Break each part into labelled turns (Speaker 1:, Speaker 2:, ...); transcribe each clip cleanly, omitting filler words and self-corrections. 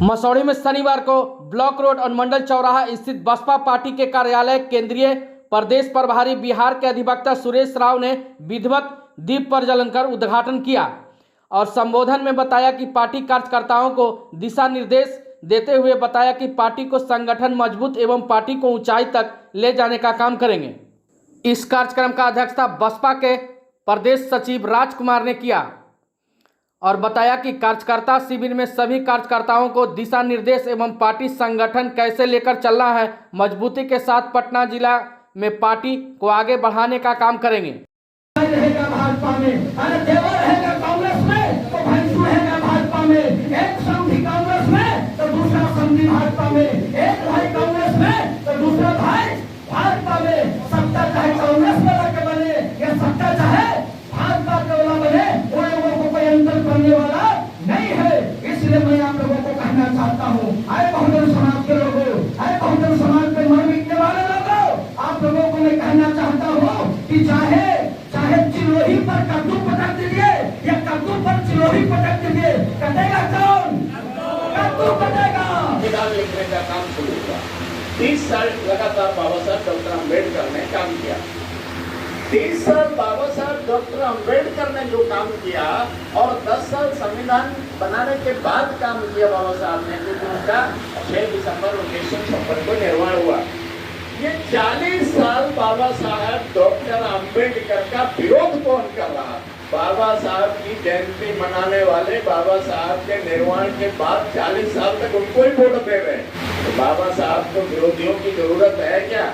Speaker 1: मसौढ़ी में शनिवार को ब्लॉक रोड और मंडल चौराहा स्थित बसपा पार्टी के कार्यालय केंद्रीय प्रदेश प्रभारी बिहार के अधिवक्ता सुरेश राव ने विधिवत दीप प्रज्वलन कर उद्घाटन किया और संबोधन में बताया कि पार्टी कार्यकर्ताओं को दिशा निर्देश देते हुए बताया कि पार्टी को संगठन मजबूत एवं पार्टी को ऊंचाई तक ले जाने का काम करेंगे। इस कार्यक्रम का अध्यक्षता बसपा के प्रदेश सचिव राजकुमार ने किया और बताया कि कार्यकर्ता शिविर में सभी कार्यकर्ताओं को दिशा निर्देश एवं पार्टी संगठन कैसे लेकर चलना है, मजबूती के साथ पटना जिला में पार्टी को आगे बढ़ाने का काम करेंगे।
Speaker 2: रहेगा भाजपा में, अरे देवर रहेगा कांग्रेस में तो भैंसू रहेगा भाजपा में, एक समधी कांग्रेस में तो दूसरा समधी भाजपा में, एक भाई कांग्रेस में तो दूसरा भाई भाजपा में। सत्ता चाहे कांग्रेस वाला के बने या सत्ता चाहे भाजपा के वाला बने, वो लोगों को कोई अंतर करने वाला नहीं है। इसलिए मैं आप लोगों को कहना चाहता हूँ, आए बहुजन समाज के लोगों, आए बहुजन समाज के मर मिटने वाले लोगों, आप लोगों को मैं कहना चाहता हूँ कि चाहे चिलोही पर कद्दू पटक दीजिए या कद्दू पर चिलोही पटक दीजिए, कटेगा कौन? कद्दू कटेगा।
Speaker 3: संविधान लिखने का काम शुरू हुआ। 30 साल लगातार बाबा साहब डॉक्टर अम्बेडकर ने काम किया। 30 साल बाबा साहब डॉक्टर अम्बेडकर ने जो काम किया और 10 साल संविधान बनाने के बाद काम किया बाबा साहब ने, क्योंकि उनका 6 दिसंबर 1956 को निर्माण हुआ। ये 40 साल बाबा साहब डॉक्टर अम्बेडकर का विरोध कौन कर रहा? बाबा साहब की जयंती मनाने वाले बाबा साहब के निर्माण के बाद 40 साल तक उनको ही वोट दे रहे हैं। तो बाबा साहब को विरोधियों की जरूरत है क्या?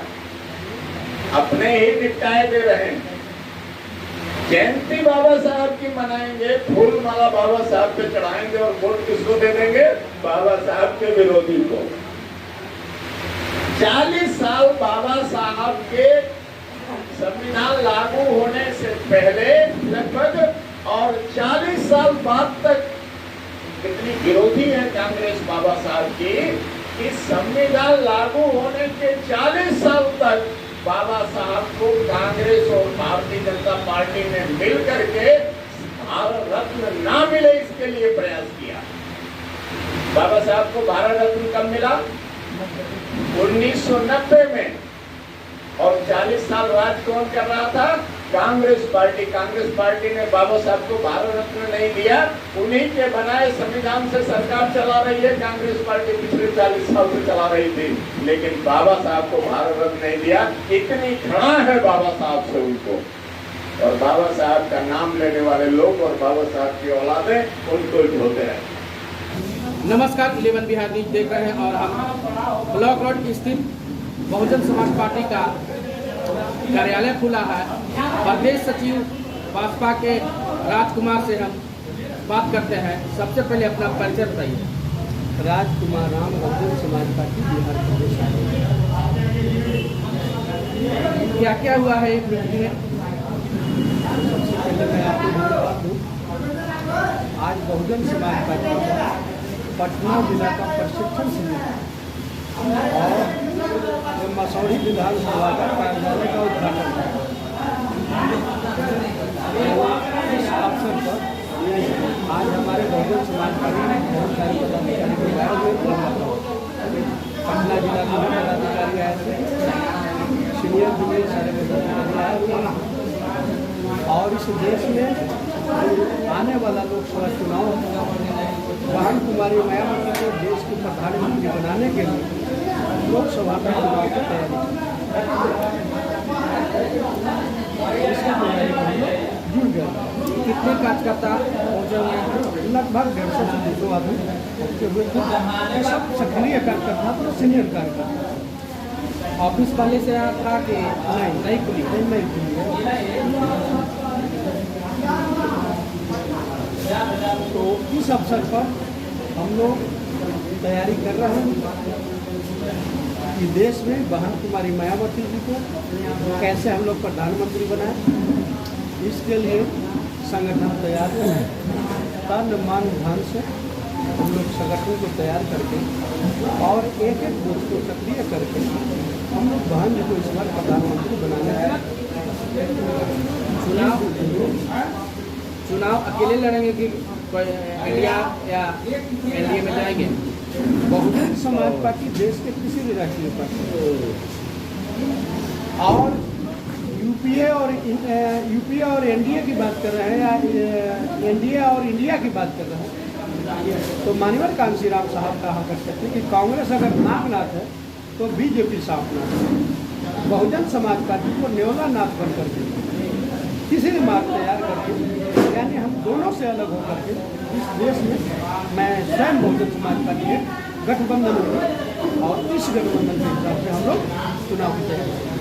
Speaker 3: अपने ही निपटाए दे रहे हैं। जयंती बाबा साहब की मनाएंगे, फूल माला बाबा साहब पे चढ़ाएंगे और वोट किसको दे देंगे? बाबा साहब के विरोधी को। 40 साल बाबा साहब के संविधान लागू होने से पहले लगभग और 40 साल बाद तक कितनी विरोधी है कांग्रेस बाबा साहब की कि संविधान लागू होने के 40 साल तक बाबा साहब को कांग्रेस और भारतीय जनता पार्टी ने मिलकर के भारत रत्न ना मिले इसके लिए प्रयास किया। बाबा साहब को भारत रत्न कब मिला? 1990 में। और 40 साल राज कौन कर रहा था? कांग्रेस पार्टी। कांग्रेस पार्टी ने बाबा साहब को भारत रत्न नहीं दिया, उन्हीं के बनाए संविधान से सरकार चला रही है। कांग्रेस पार्टी पिछले 40 साल से चला रही थी, लेकिन बाबा साहब को भारत रत्न नहीं दिया। इतनी घृणा है बाबा साहब से उनको, और बाबा साहब का नाम लेने वाले लोग और बाबा साहब की औलादें उनको ही ढोते हैं।
Speaker 1: नमस्कार, 11 बिहार न्यूज देख रहे हैं और हम ब्लॉक रोड स्थित बहुजन समाज पार्टी का कार्यालय खुला है। प्रदेश सचिव बसपा के राजकुमार से हम बात करते हैं। सबसे पहले अपना परिचय बताइए।
Speaker 4: राजकुमार राम, बहुजन समाज पार्टी बिहार प्रदेश।
Speaker 1: क्या क्या हुआ है एक मीटिंग में?
Speaker 4: सबसे पहले मैं आपको धन्यवाद दूँ। आज बहुजन समाज पार्टी का पटना जिला का प्रशिक्षण शिविर और मसौढ़ी विधानसभा का कार्यालय का उद्घाटन किया। इस अवसर पर आज हमारे बहुजन समाज पार्टी में बहुत सारे पदाधिकारी आए हुए। पटना जिला के भी पदाधिकारी आए थे, सीनियर जूनियर सारे पदाधिकारी आए हुए। और इस देश में आने वाला लोकसभा चुनाव बहन कुमारी मायावती को देश की प्रधानमंत्री बनाने के लिए लोकसभा में चुनाव की तैयारी जुड़ गए।
Speaker 1: कितने कार्यकर्ता पहुँचे हुए हैं?
Speaker 4: लगभग 150 से 200 आदमी पहुँचे हुए थे। सब सक्रिय कार्यकर्ता तो सीनियर कार्यकर्ता।
Speaker 1: ऑफिस वाले से था कि
Speaker 4: नहीं खुली नहीं खुली। तो इस अवसर पर हम लोग तैयारी कर रहे हैं कि देश में बहन कुमारी मायावती जी को कैसे हम लोग प्रधानमंत्री बनाएं। इसके लिए संगठन तैयार है। तन मन धन से हम लोग संगठन को तैयार करके और एक एक बूथ को सक्रिय करके हम लोग बहन जी को इस बार प्रधानमंत्री बनाने
Speaker 1: चुनाव अकेले लड़ेंगे कि इंडिया या एनडीए में जाएंगे?
Speaker 4: बहुजन समाज पार्टी देश के किसी भी राष्ट्रीय पार्टी और यूपीए और एनडीए की बात कर रहे हैं या एनडीए और इंडिया की बात कर रहे हैं, तो माननीय कांशी राम साहब कहा कर सकते हैं कि कांग्रेस अगर नागनाथ है तो बीजेपी साफनाथ है। बहुजन समाज पार्टी को न्योला नाथ बन करके किसी भी मार्ग तैयार करके, यानी हम दोनों से अलग होकर के इस देश में मैं स्वयं बहुजन समाज पार्टी के गठबंधन हूँ और इस गठबंधन के हिसाब से हम लोग चुनाव की तैयारी करेंगे।